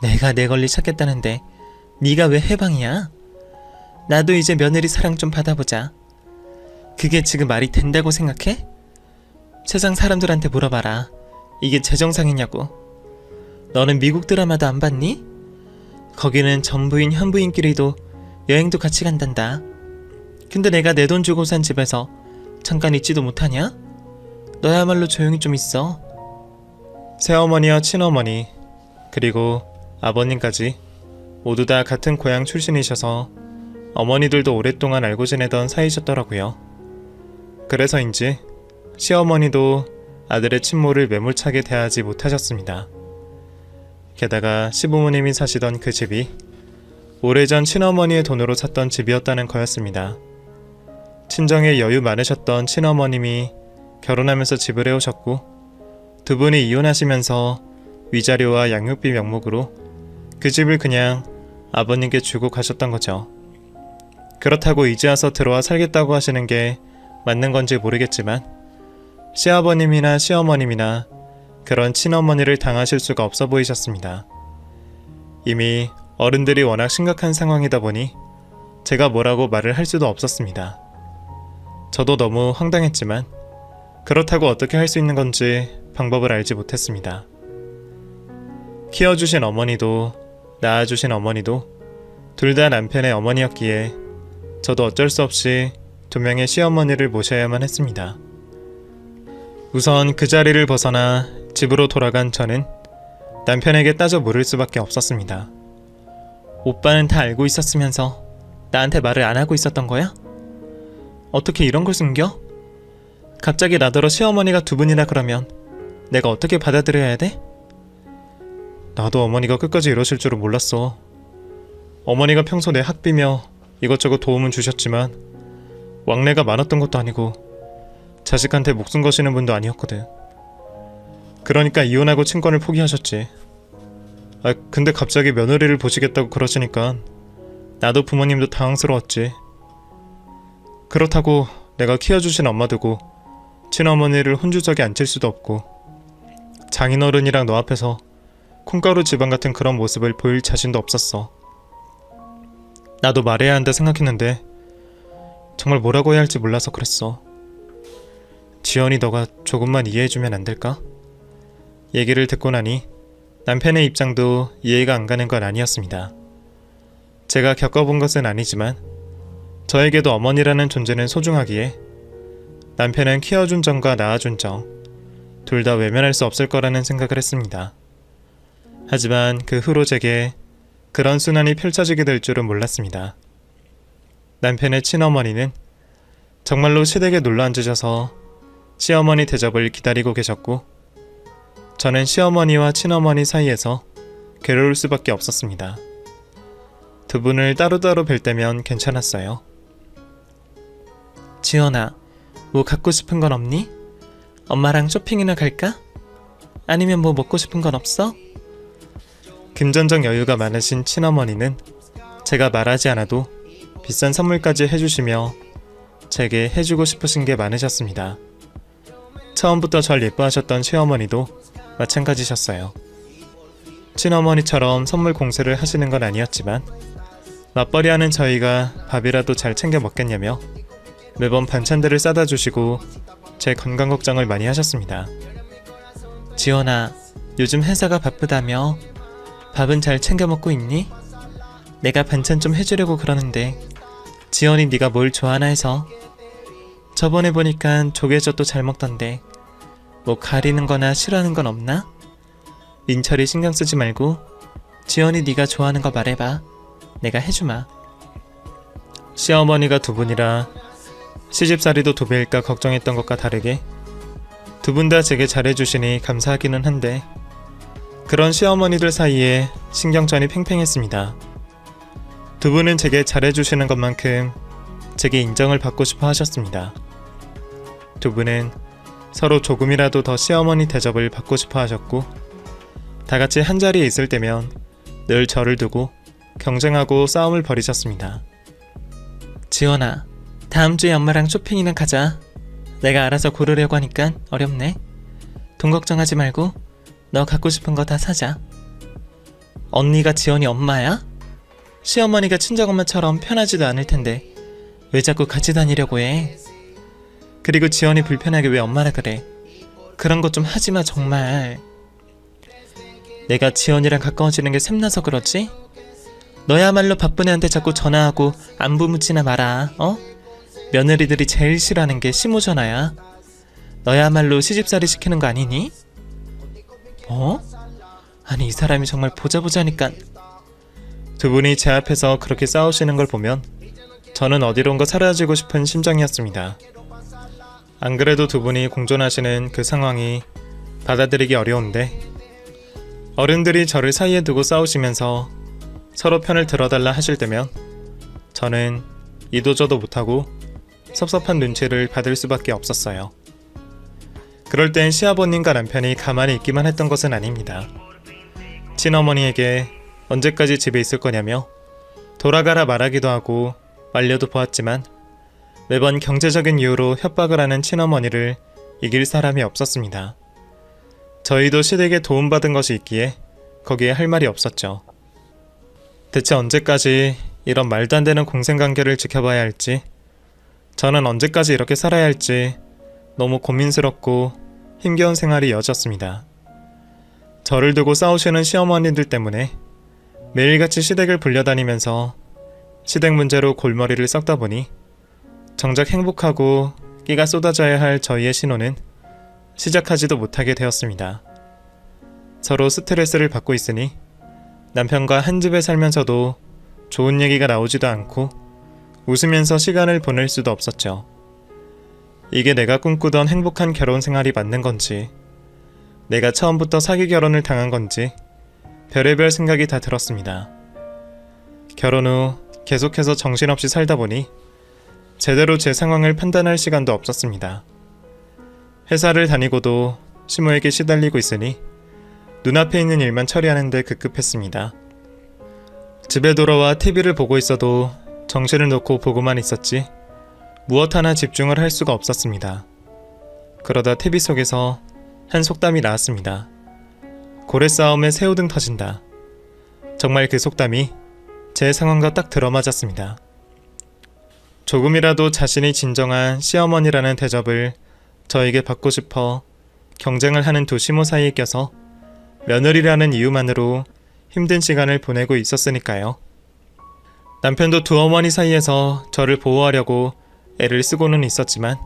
내가 내 권리 찾겠다는데 네가 왜 해방이야? 나도 이제 며느리 사랑 좀 받아보자. 그게 지금 말이 된다고 생각해? 세상 사람들한테 물어봐라. 이게 제 정상이냐고. 너는 미국 드라마도 안 봤니? 거기는 전부인 현부인끼리도 여행도 같이 간단다. 근데 내가 내 돈 주고 산 집에서 잠깐 있지도 못하냐? 너야말로 조용히 좀 있어. 새어머니와 친어머니 그리고 아버님까지 모두 다 같은 고향 출신이셔서 어머니들도 오랫동안 알고 지내던 사이셨더라고요. 그래서인지 시어머니도 아들의 친모를 매몰차게 대하지 못하셨습니다. 게다가 시부모님이 사시던 그 집이 오래전 친어머니의 돈으로 샀던 집이었다는 거였습니다. 친정에 여유 많으셨던 친어머님이 결혼하면서 집을 해오셨고 두 분이 이혼하시면서 위자료와 양육비 명목으로 그 집을 그냥 아버님께 주고 가셨던 거죠. 그렇다고 이제 와서 들어와 살겠다고 하시는 게 맞는 건지 모르겠지만 시아버님이나 시어머님이나 그런 친어머니를 당하실 수가 없어 보이셨습니다. 이미 어른들이 워낙 심각한 상황이다 보니 제가 뭐라고 말을 할 수도 없었습니다. 저도 너무 황당했지만 그렇다고 어떻게 할 수 있는 건지 방법을 알지 못했습니다. 키워주신 어머니도 낳아주신 어머니도 둘 다 남편의 어머니였기에 저도 어쩔 수 없이 두 명의 시어머니를 모셔야만 했습니다. 우선 그 자리를 벗어나 집으로 돌아간 저는 남편에게 따져 물을 수밖에 없었습니다. 오빠는 다 알고 있었으면서 나한테 말을 안 하고 있었던 거야? 어떻게 이런 걸 숨겨? 갑자기 나더러 시어머니가 두 분이나 그러면 내가 어떻게 받아들여야 돼? 나도 어머니가 끝까지 이러실 줄은 몰랐어. 어머니가 평소 내 학비며 이것저것 도움은 주셨지만 왕래가 많았던 것도 아니고 자식한테 목숨 거시는 분도 아니었거든. 그러니까 이혼하고 친권을 포기하셨지. 근데 갑자기 며느리를 보시겠다고 그러시니까 나도 부모님도 당황스러웠지. 그렇다고 내가 키워주신 엄마 두고 친어머니를 혼주석에 앉힐 수도 없고 장인어른이랑 너 앞에서 콩가루 집안 같은 그런 모습을 보일 자신도 없었어. 나도 말해야 한다 생각했는데 정말 뭐라고 해야 할지 몰라서 그랬어. 지연이 너가 조금만 이해해주면 안 될까? 얘기를 듣고 나니 남편의 입장도 이해가 안 가는 건 아니었습니다. 제가 겪어본 것은 아니지만 저에게도 어머니라는 존재는 소중하기에 남편은 키워준 정과 낳아준 정 둘 다 외면할 수 없을 거라는 생각을 했습니다. 하지만 그 후로 제게 그런 순환이 펼쳐지게 될 줄은 몰랐습니다. 남편의 친어머니는 정말로 시댁에 놀러 앉으셔서 시어머니 대접을 기다리고 계셨고 저는 시어머니와 친어머니 사이에서 괴로울 수밖에 없었습니다. 두 분을 따로따로 뵐 때면 괜찮았어요. 지연아, 뭐 갖고 싶은 건 없니? 엄마랑 쇼핑이나 갈까? 아니면 뭐 먹고 싶은 건 없어? 금전적 여유가 많으신 친어머니는 제가 말하지 않아도 비싼 선물까지 해주시며 제게 해주고 싶으신 게 많으셨습니다. 처음부터 절 예뻐하셨던 시어머니도 마찬가지셨어요. 친어머니처럼 선물 공세를 하시는 건 아니었지만 맞벌이하는 저희가 밥이라도 잘 챙겨 먹겠냐며 매번 반찬들을 싸다 주시고 제 건강 걱정을 많이 하셨습니다. 지연아, 요즘 회사가 바쁘다며 밥은 잘 챙겨 먹고 있니? 내가 반찬 좀 해주려고 그러는데 지연이 네가 뭘 좋아하나 해서. 저번에 보니까 조개젓도 잘 먹던데 뭐 가리는 거나 싫어하는 건 없나? 민철이 신경 쓰지 말고 지연이 네가 좋아하는 거 말해봐. 내가 해주마. 시어머니가 두 분이라 시집살이도 두 배일까 걱정했던 것과 다르게 두 분 다 제게 잘해주시니 감사하기는 한데 그런 시어머니들 사이에 신경전이 팽팽했습니다. 두 분은 제게 잘해주시는 것만큼 제게 인정을 받고 싶어 하셨습니다. 두 분은 서로 조금이라도 더 시어머니 대접을 받고 싶어 하셨고 다같이 한자리에 있을 때면 늘 저를 두고 경쟁하고 싸움을 벌이셨습니다. 지연아, 다음 주에 엄마랑 쇼핑이나 가자. 내가 알아서 고르려고 하니까 어렵네. 돈 걱정하지 말고 너 갖고 싶은 거 다 사자. 언니가 지연이 엄마야? 시어머니가 친정엄마처럼 편하지도 않을 텐데 왜 자꾸 같이 다니려고 해? 그리고 지연이 불편하게 왜 엄마라 그래? 그런 것 좀 하지마 정말. 내가 지연이랑 가까워지는 게 샘나서 그러지? 너야말로 바쁜 애한테 자꾸 전화하고 안부 묻지나 마라. 며느리들이 제일 싫어하는 게 시무전화야. 너야말로 시집살이 시키는 거 아니니? 뭐? 아니 이 사람이 정말 보자니까. 두 분이 제 앞에서 그렇게 싸우시는 걸 보면 저는 어디론가 사라지고 싶은 심정이었습니다. 안 그래도 두 분이 공존하시는 그 상황이 받아들이기 어려운데 어른들이 저를 사이에 두고 싸우시면서 서로 편을 들어달라 하실 때면 저는 이도저도 못하고 섭섭한 눈치를 받을 수밖에 없었어요. 그럴 땐 시아버님과 남편이 가만히 있기만 했던 것은 아닙니다. 친어머니에게 언제까지 집에 있을 거냐며 돌아가라 말하기도 하고 말려도 보았지만 매번 경제적인 이유로 협박을 하는 친어머니를 이길 사람이 없었습니다. 저희도 시댁에 도움받은 것이 있기에 거기에 할 말이 없었죠. 대체 언제까지 이런 말도 안 되는 공생관계를 지켜봐야 할지, 저는 언제까지 이렇게 살아야 할지 너무 고민스럽고 힘겨운 생활이 이어졌습니다. 저를 두고 싸우시는 시어머니들 때문에 매일같이 시댁을 불려다니면서 시댁 문제로 골머리를 썩다 보니 정작 행복하고 끼가 쏟아져야 할 저희의 신혼은 시작하지도 못하게 되었습니다. 서로 스트레스를 받고 있으니 남편과 한 집에 살면서도 좋은 얘기가 나오지도 않고 웃으면서 시간을 보낼 수도 없었죠. 이게 내가 꿈꾸던 행복한 결혼 생활이 맞는 건지, 내가 처음부터 사기 결혼을 당한 건지 별의별 생각이 다 들었습니다. 결혼 후 계속해서 정신없이 살다 보니 제대로 제 상황을 판단할 시간도 없었습니다. 회사를 다니고도 시모에게 시달리고 있으니 눈앞에 있는 일만 처리하는 데 급급했습니다. 집에 돌아와 TV를 보고 있어도 정신을 놓고 보고만 있었지 무엇 하나 집중을 할 수가 없었습니다. 그러다 TV 속에서 한 속담이 나왔습니다. 고래 싸움에 새우등 터진다. 정말 그 속담이 제 상황과 딱 들어맞았습니다. 조금이라도 자신이 진정한 시어머니라는 대접을 저에게 받고 싶어 경쟁을 하는 두 시모 사이에 껴서 며느리라는 이유만으로 힘든 시간을 보내고 있었으니까요. 남편도 두 어머니 사이에서 저를 보호하려고 애를 쓰고는 있었지만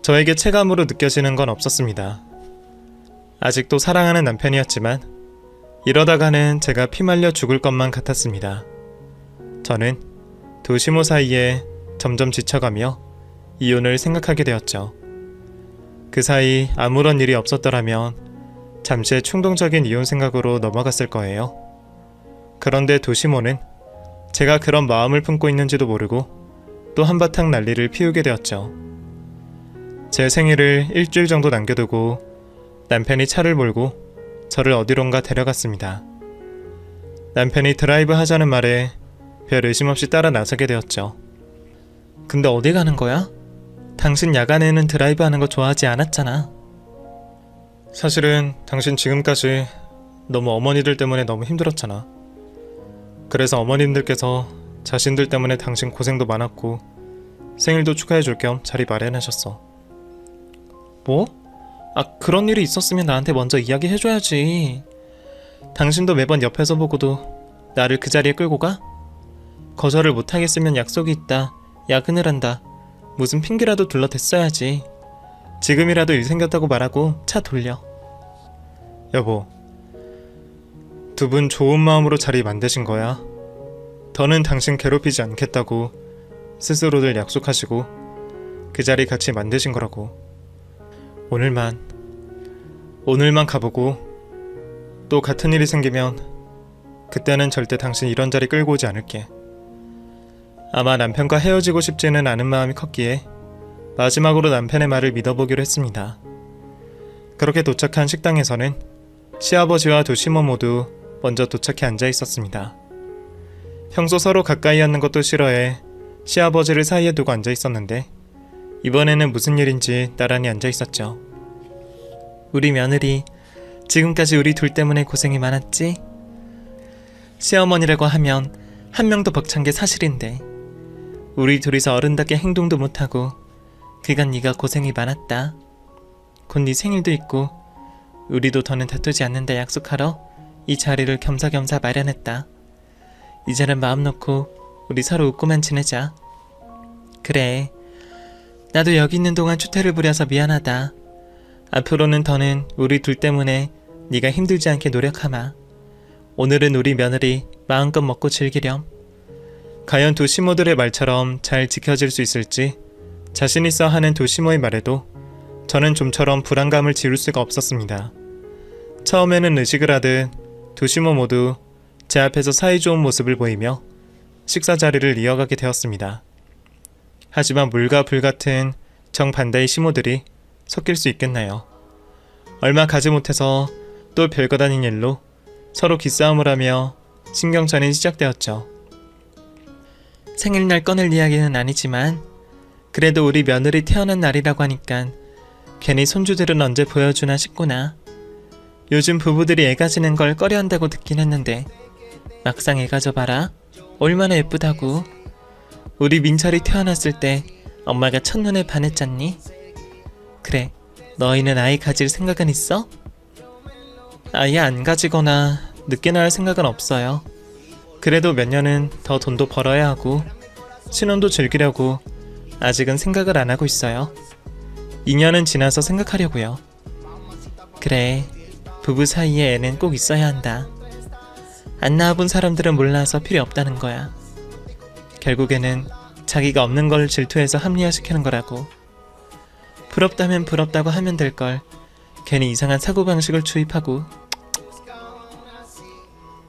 저에게 체감으로 느껴지는 건 없었습니다. 아직도 사랑하는 남편이었지만 이러다가는 제가 피말려 죽을 것만 같았습니다. 저는 두 시모 사이에 점점 지쳐가며 이혼을 생각하게 되었죠. 그 사이 아무런 일이 없었더라면 잠시의 충동적인 이혼 생각으로 넘어갔을 거예요. 그런데 두 시모는 제가 그런 마음을 품고 있는지도 모르고 또 한바탕 난리를 피우게 되었죠. 제 생일을 일주일 정도 남겨두고 남편이 차를 몰고 저를 어디론가 데려갔습니다. 남편이 드라이브 하자는 말에 별 의심 없이 따라 나서게 되었죠. 근데 어디 가는 거야? 당신 야간에는 드라이브 하는 거 좋아하지 않았잖아. 사실은 당신 지금까지 너무 어머니들 때문에 너무 힘들었잖아. 그래서 어머님들께서 자신들 때문에 당신 고생도 많았고 생일도 축하해줄 겸 자리 마련하셨어. 뭐? 그런 일이 있었으면 나한테 먼저 이야기해줘야지. 당신도 매번 옆에서 보고도 나를 그 자리에 끌고 가? 거절을 못하겠으면 약속이 있다, 야근을 한다, 무슨 핑계라도 둘러댔어야지. 지금이라도 일 생겼다고 말하고 차 돌려. 여보, 두 분 좋은 마음으로 자리 만드신 거야. 더는 당신 괴롭히지 않겠다고 스스로들 약속하시고 그 자리 같이 만드신 거라고. 오늘만 가보고 또 같은 일이 생기면 그때는 절대 당신 이런 자리 끌고 오지 않을게. 아마 남편과 헤어지고 싶지는 않은 마음이 컸기에 마지막으로 남편의 말을 믿어보기로 했습니다. 그렇게 도착한 식당에서는 시아버지와 두 시모 모두 먼저 도착해 앉아 있었습니다. 평소 서로 가까이 앉는 것도 싫어해 시아버지를 사이에 두고 앉아 있었는데 이번에는 무슨 일인지 나란히 앉아 있었죠. 우리 며느리 지금까지 우리 둘 때문에 고생이 많았지? 시어머니라고 하면 한 명도 벅찬 게 사실인데 우리 둘이서 어른답게 행동도 못하고 그간 네가 고생이 많았다. 곧 네 생일도 있고 우리도 더는 다투지 않는다 약속하러 이 자리를 겸사겸사 마련했다. 이제는 마음 놓고 우리 서로 웃고만 지내자. 그래, 나도 여기 있는 동안 추태를 부려서 미안하다. 앞으로는 더는 우리 둘 때문에 네가 힘들지 않게 노력하마. 오늘은 우리 며느리 마음껏 먹고 즐기렴. 과연 두 시모들의 말처럼 잘 지켜질 수 있을지 자신 있어 하는 두 시모의 말에도 저는 좀처럼 불안감을 지울 수가 없었습니다. 처음에는 의식을 하듯 두 시모 모두 제 앞에서 사이좋은 모습을 보이며 식사 자리를 이어가게 되었습니다. 하지만 물과 불 같은 정반대의 시모들이 섞일 수 있겠나요? 얼마 가지 못해서 또 별것 아닌 일로 서로 기싸움을 하며 신경전이 시작되었죠. 생일날 꺼낼 이야기는 아니지만 그래도 우리 며느리 태어난 날이라고 하니깐 괜히 손주들은 언제 보여주나 싶구나. 요즘 부부들이 애 가지는 걸 꺼려한다고 듣긴 했는데 막상 애 가져봐라. 얼마나 예쁘다고. 우리 민철이 태어났을 때 엄마가 첫눈에 반했잖니? 그래, 너희는 아이 가질 생각은 있어? 아예 안 가지거나 늦게 낳을 생각은 없어요. 그래도 몇 년은 더 돈도 벌어야 하고 신혼도 즐기려고 아직은 생각을 안 하고 있어요. 2년은 지나서 생각하려고요. 그래, 부부 사이에 애는 꼭 있어야 한다. 안 낳아본 사람들은 몰라서 필요 없다는 거야. 결국에는 자기가 없는 걸 질투해서 합리화시키는 거라고. 부럽다면 부럽다고 하면 될 걸 괜히 이상한 사고방식을 주입하고.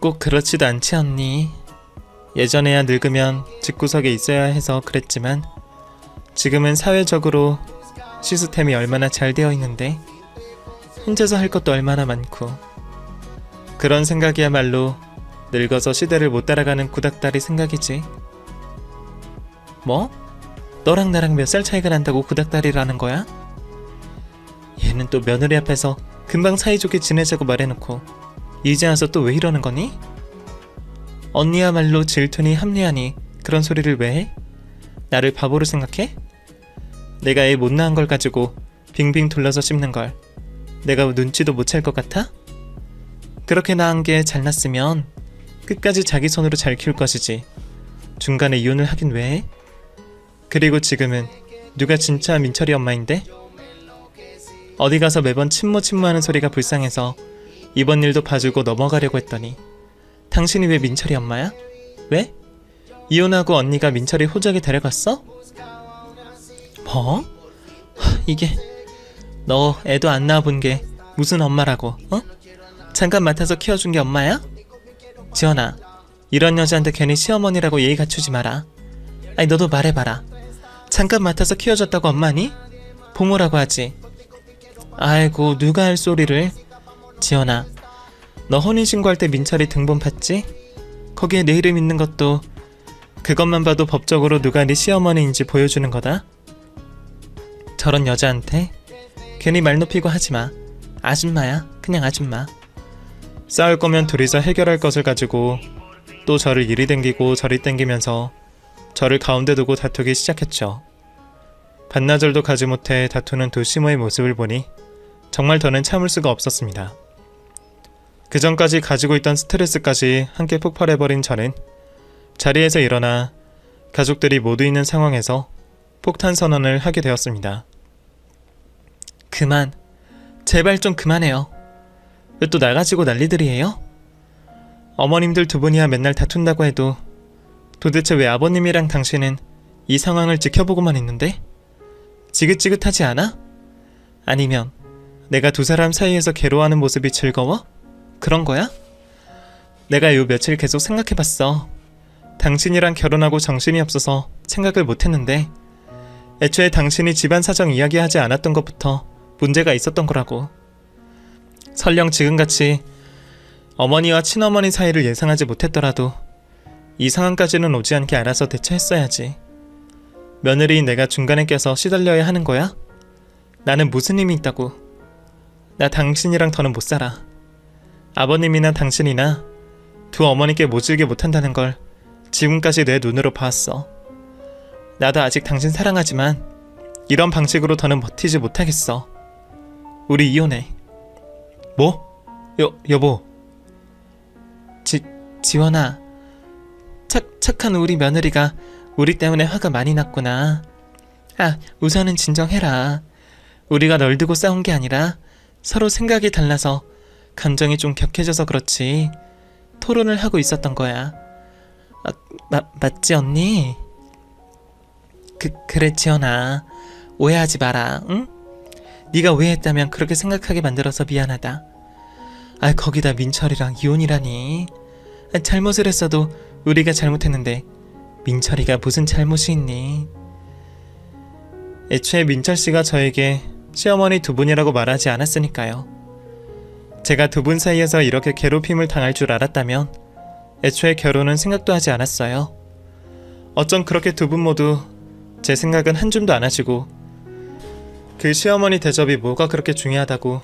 꼭 그렇지도 않지 않니? 예전에야 늙으면 집구석에 있어야 해서 그랬지만 지금은 사회적으로 시스템이 얼마나 잘 되어 있는데 혼자서 할 것도 얼마나 많고. 그런 생각이야말로 늙어서 시대를 못 따라가는 구닥다리 생각이지. 뭐? 너랑 나랑 몇 살 차이가 난다고 구닥다리라는 거야? 얘는 또 며느리 앞에서 금방 사이좋게 지내자고 말해놓고 이제 와서 또 왜 이러는 거니? 언니야말로 질투니 합리하니 그런 소리를 왜 해? 나를 바보로 생각해? 내가 애 못 낳은 걸 가지고 빙빙 둘러서 씹는 걸 내가 눈치도 못 챌 것 같아? 그렇게 낳은 게 잘 났으면 끝까지 자기 손으로 잘 키울 것이지 중간에 이혼을 하긴 왜 해? 그리고 지금은 누가 진짜 민철이 엄마인데? 어디 가서 매번 친모하는 소리가 불쌍해서 이번 일도 봐주고 넘어가려고 했더니 당신이 왜 민철이 엄마야? 왜? 이혼하고 언니가 민철이 호적에 데려갔어? 뭐? 이게 너 애도 안 낳아본 게 무슨 엄마라고, 어? 잠깐 맡아서 키워준 게 엄마야? 지연아, 이런 여자한테 괜히 시어머니라고 예의 갖추지 마라. 아니 너도 말해봐라. 잠깐 맡아서 키워줬다고 엄마니? 부모라고 하지. 아이고 누가 할 소리를. 지연아, 너 혼인신고할 때 민철이 등본 팠지? 거기에 내 이름 있는 것도 그것만 봐도 법적으로 누가 네 시어머니인지 보여주는 거다. 저런 여자한테 괜히 말 높이고 하지마. 아줌마야, 그냥 아줌마. 싸울 거면 둘이서 해결할 것을 가지고 또 저를 이리 땡기고 저리 땡기면서 저를 가운데 두고 다투기 시작했죠. 반나절도 가지 못해 다투는 두 시모의 모습을 보니 정말 더는 참을 수가 없었습니다. 그 전까지 가지고 있던 스트레스까지 함께 폭발해버린 저는 자리에서 일어나 가족들이 모두 있는 상황에서 폭탄 선언을 하게 되었습니다. 그만, 제발 좀 그만해요. 왜 또 나가지고 난리들이에요? 어머님들 두 분이야 맨날 다툰다고 해도 도대체 왜 아버님이랑 당신은 이 상황을 지켜보고만 있는데? 지긋지긋하지 않아? 아니면 내가 두 사람 사이에서 괴로워하는 모습이 즐거워? 그런 거야? 내가 요 며칠 계속 생각해봤어. 당신이랑 결혼하고 정신이 없어서 생각을 못했는데 애초에 당신이 집안 사정 이야기하지 않았던 것부터 문제가 있었던 거라고. 설령 지금같이 어머니와 친어머니 사이를 예상하지 못했더라도 이 상황까지는 오지 않게 알아서 대처했어야지. 며느리인 내가 중간에 껴서 시달려야 하는 거야? 나는 무슨 힘이 있다고. 나 당신이랑 더는 못 살아. 아버님이나 당신이나 두 어머니께 모질게 못한다는 걸 지금까지 내 눈으로 봐왔어. 나도 아직 당신 사랑하지만 이런 방식으로 더는 버티지 못하겠어. 우리 이혼해. 뭐? 여보. 지원아. 착한 우리 며느리가 우리 때문에 화가 많이 났구나. 우선은 진정해라. 우리가 널 두고 싸운 게 아니라 서로 생각이 달라서 감정이 좀 격해져서 그렇지. 토론을 하고 있었던 거야. 맞지 언니? 그래 지연아. 오해하지 마라. 응? 네가 오해했다면 그렇게 생각하게 만들어서 미안하다. 거기다 민철이랑 이혼이라니. 잘못을 했어도 우리가 잘못했는데 민철이가 무슨 잘못이 있니? 애초에 민철씨가 저에게 시어머니 두 분이라고 말하지 않았으니까요. 제가 두 분 사이에서 이렇게 괴롭힘을 당할 줄 알았다면 애초에 결혼은 생각도 하지 않았어요. 어쩜 그렇게 두 분 모두 제 생각은 한 줌도 안 하시고 그 시어머니 대접이 뭐가 그렇게 중요하다고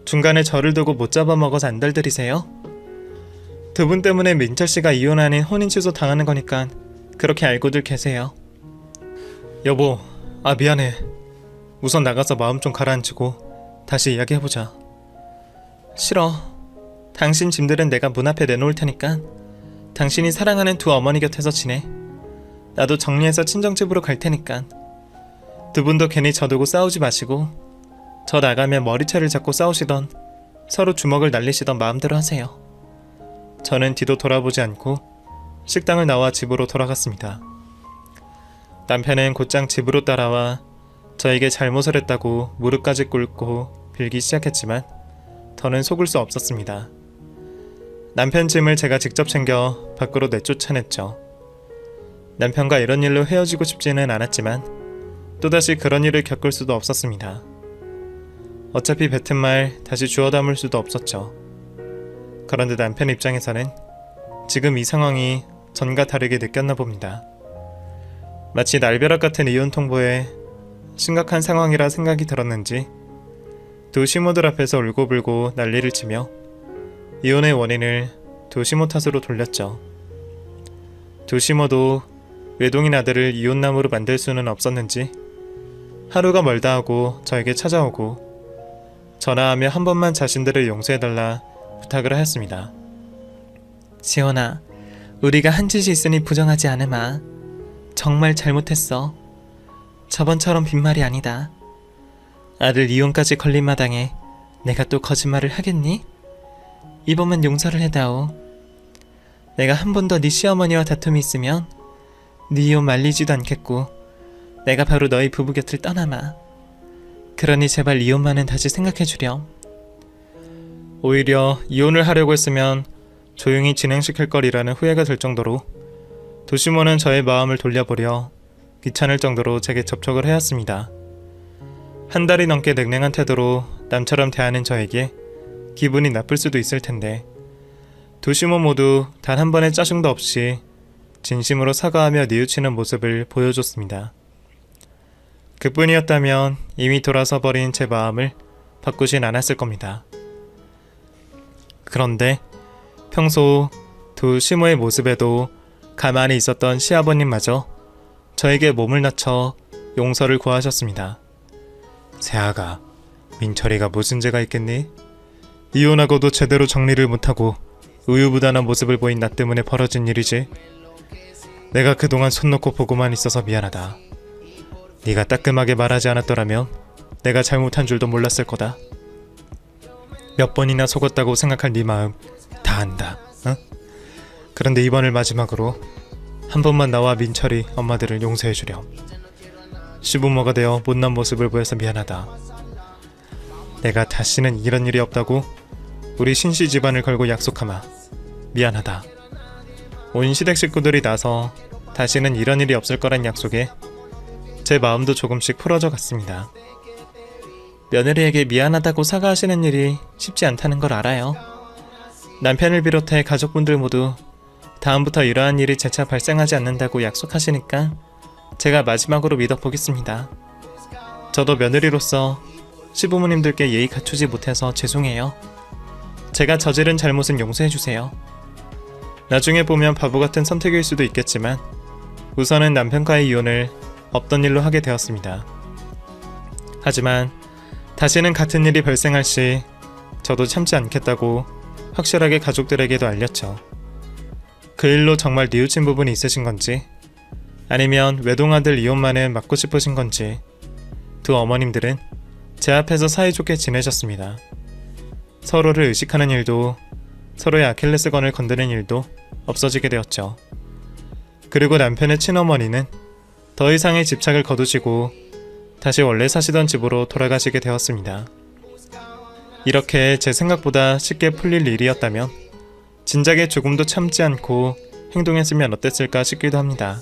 중간에 저를 두고 못 잡아먹어서 안달들이세요? 두 분 때문에 민철씨가 이혼 아닌 혼인 취소 당하는 거니까 그렇게 알고들 계세요. 여보, 미안해. 우선 나가서 마음 좀 가라앉히고 다시 이야기해보자. 싫어. 당신 짐들은 내가 문 앞에 내놓을 테니까 당신이 사랑하는 두 어머니 곁에서 지내. 나도 정리해서 친정집으로 갈 테니까 두 분도 괜히 저 두고 싸우지 마시고 저 나가면 머리채를 잡고 싸우시던 서로 주먹을 날리시던 마음대로 하세요. 저는 뒤도 돌아보지 않고 식당을 나와 집으로 돌아갔습니다. 남편은 곧장 집으로 따라와 저에게 잘못을 했다고 무릎까지 꿇고 빌기 시작했지만 더는 속을 수 없었습니다. 남편 짐을 제가 직접 챙겨 밖으로 내쫓아냈죠. 남편과 이런 일로 헤어지고 싶지는 않았지만 또다시 그런 일을 겪을 수도 없었습니다. 어차피 뱉은 말 다시 주워 담을 수도 없었죠. 그런데 남편 입장에서는 지금 이 상황이 전과 다르게 느꼈나 봅니다. 마치 날벼락 같은 이혼 통보에 심각한 상황이라 생각이 들었는지 두 시모들 앞에서 울고불고 난리를 치며 이혼의 원인을 두 시모 탓으로 돌렸죠. 두 시모도 외동인 아들을 이혼남으로 만들 수는 없었는지 하루가 멀다 하고 저에게 찾아오고 전화하며 한 번만 자신들을 용서해달라 부탁을 하였습니다. 지원아, 우리가 한 짓이 있으니 부정하지 않으마. 정말 잘못했어. 저번처럼 빈말이 아니다. 아들 이혼까지 걸린 마당에 내가 또 거짓말을 하겠니? 이번만 용서를 해다오. 내가 한 번 더 네 시어머니와 다툼이 있으면 네 이혼 말리지도 않겠고 내가 바로 너희 부부 곁을 떠나마. 그러니 제발 이혼만은 다시 생각해주렴. 오히려 이혼을 하려고 했으면 조용히 진행시킬 거리라는 후회가 들 정도로 도시모는 저의 마음을 돌려보려 귀찮을 정도로 제게 접촉을 해왔습니다. 한 달이 넘게 냉랭한 태도로 남처럼 대하는 저에게 기분이 나쁠 수도 있을 텐데 도시모 모두 단 한 번의 짜증도 없이 진심으로 사과하며 뉘우치는 모습을 보여줬습니다. 그뿐이었다면 이미 돌아서 버린 제 마음을 바꾸진 않았을 겁니다. 그런데 평소 두 시모의 모습에도 가만히 있었던 시아버님마저 저에게 몸을 낮춰 용서를 구하셨습니다. 새아가, 민철이가 무슨 죄가 있겠니? 이혼하고도 제대로 정리를 못하고 우유부단한 모습을 보인 나 때문에 벌어진 일이지. 내가 그동안 손 놓고 보고만 있어서 미안하다. 네가 따끔하게 말하지 않았더라면 내가 잘못한 줄도 몰랐을 거다. 몇 번이나 속았다고 생각할 네 마음 다 안다. 응? 그런데 이번을 마지막으로 한 번만 나와 민철이 엄마들을 용서해주렴. 시부모가 되어 못난 모습을 보여서 미안하다. 내가 다시는 이런 일이 없다고 우리 신씨 집안을 걸고 약속하마. 미안하다. 온 시댁 식구들이 나서 다시는 이런 일이 없을 거란 약속에 제 마음도 조금씩 풀어져 갔습니다. 며느리에게 미안하다고 사과하시는 일이 쉽지 않다는 걸 알아요. 남편을 비롯해 가족분들 모두 다음부터 이러한 일이 재차 발생하지 않는다고 약속하시니까 제가 마지막으로 믿어보겠습니다. 저도 며느리로서 시부모님들께 예의 갖추지 못해서 죄송해요. 제가 저지른 잘못은 용서해주세요. 나중에 보면 바보 같은 선택일 수도 있겠지만 우선은 남편과의 이혼을 없던 일로 하게 되었습니다. 하지만 다시는 같은 일이 발생할 시 저도 참지 않겠다고 확실하게 가족들에게도 알렸죠. 그 일로 정말 뉘우친 부분이 있으신 건지 아니면 외동아들 이혼만은 막고 싶으신 건지 두 어머님들은 제 앞에서 사이좋게 지내셨습니다. 서로를 의식하는 일도 서로의 아킬레스건을 건드는 일도 없어지게 되었죠. 그리고 남편의 친어머니는 더 이상의 집착을 거두시고 다시 원래 사시던 집으로 돌아가시게 되었습니다. 이렇게 제 생각보다 쉽게 풀릴 일이었다면 진작에 조금도 참지 않고 행동했으면 어땠을까 싶기도 합니다.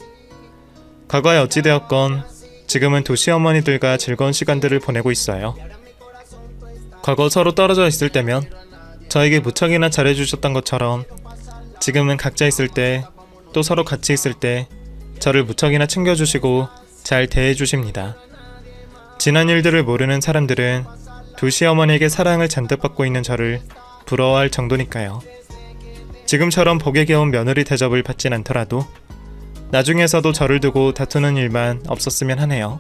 과거에 어찌되었건 지금은 두 시어머니들과 즐거운 시간들을 보내고 있어요. 과거 서로 떨어져 있을 때면 저에게 무척이나 잘해주셨던 것처럼 지금은 각자 있을 때 또 서로 같이 있을 때 저를 무척이나 챙겨주시고 잘 대해주십니다. 지난 일들을 모르는 사람들은 두 시어머니에게 사랑을 잔뜩 받고 있는 저를 부러워할 정도니까요. 지금처럼 복에 겨운 며느리 대접을 받진 않더라도 나중에서도 저를 두고 다투는 일만 없었으면 하네요.